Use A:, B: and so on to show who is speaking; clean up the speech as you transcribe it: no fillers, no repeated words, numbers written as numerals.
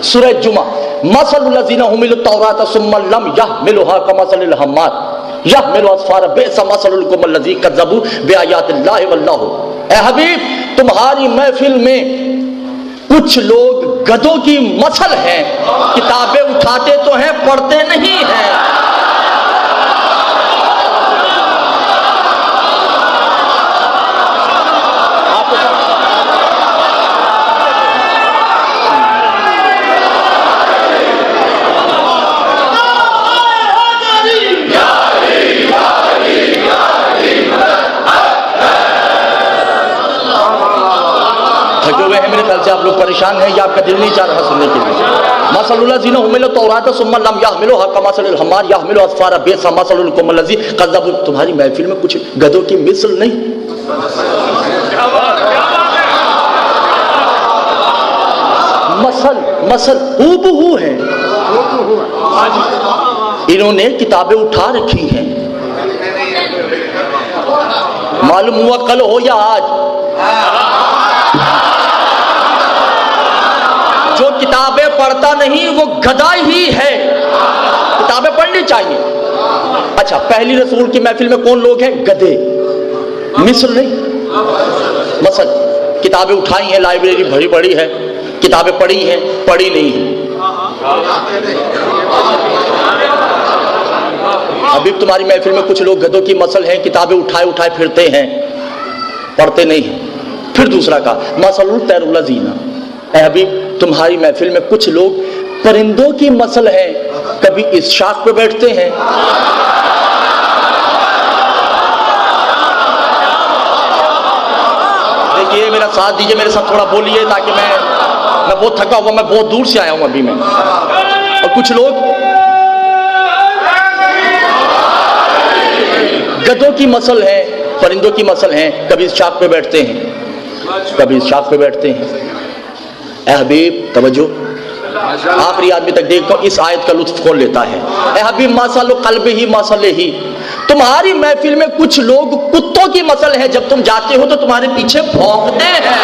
A: सूरह जुमा, मसलुल लज़ीना हुमिलुत तौरात सुम्मा लम यहमिलुहा कमसलिल हम्माल यहमिलु अस्फारा बि'सा मसलुल कौमिल लज़ी कज़्ज़बू बिआयातिल्लाहि वल्लाहु। ए हबीब, तुम्हारी महफिल में कुछ लोग गधों की मसल हैं, किताबें उठाते तो हैं, पढ़ते नहीं हैं। थके हुए हैं मेरे ख्याल से आप लोग, परेशान हैं या आपका दिल नहीं चाह रहा सुनने के लिए। मसलुल लज़ीना हुमिलुत तौरात सुम्मा लम यहमिलुहा कमसलिल हम्माल यहमिलु अस्फारा बि'सा मसलुल कौमिल लज़ी कज़्ज़बू। तुम्हारी महफिल में कुछ गधों की मिसल नहीं, मसल हूबहू है। इन्होंने किताबें उठा रखी हैं, मालूम हुआ कल हो या आज, जो किताबें पढ़ता नहीं वो गधा ही है। किताबें पढ़नी चाहिए। अच्छा, पहली रसूल की महफिल में कौन लोग हैं? गधे, मिसल नहीं, मसल। किताबें उठाई हैं, लाइब्रेरी भरी पड़ी है, किताबें पढ़ी हैं, पढ़ी नहीं है। अभी तुम्हारी महफिल में कुछ लोग गधों की मसल हैं, किताबें उठाए उठाए फिरते हैं, पढ़ते नहीं हैं। फिर दूसरा का मसलुल तैरुल लज़ीना, अभी तुम्हारी महफिल में कुछ लोग परिंदों की मसल है, कभी इस शाख पे बैठते हैं, देखिए मेरा साथ दीजिए, मेरे साथ थोड़ा बोलिए ताकि मैं बहुत थका हुआ, मैं बहुत दूर से आया हूं अभी मैं। और कुछ लोग गधों की मसल है, परिंदों की मसल है, कभी इस शाख पे बैठते हैं, कभी इस शाख पे बैठते हैं। ए हबीब तवज्जो, आखिरी आदमी तक देखो, इस आयत का लुत्फ कौन लेता है। ए हबीब मसल कल्ब ही मसल ही, तुम्हारी महफिल में कुछ लोग कुत्तों की मसल है, जब तुम जाते हो तो तुम्हारे पीछे भौंकते हैं।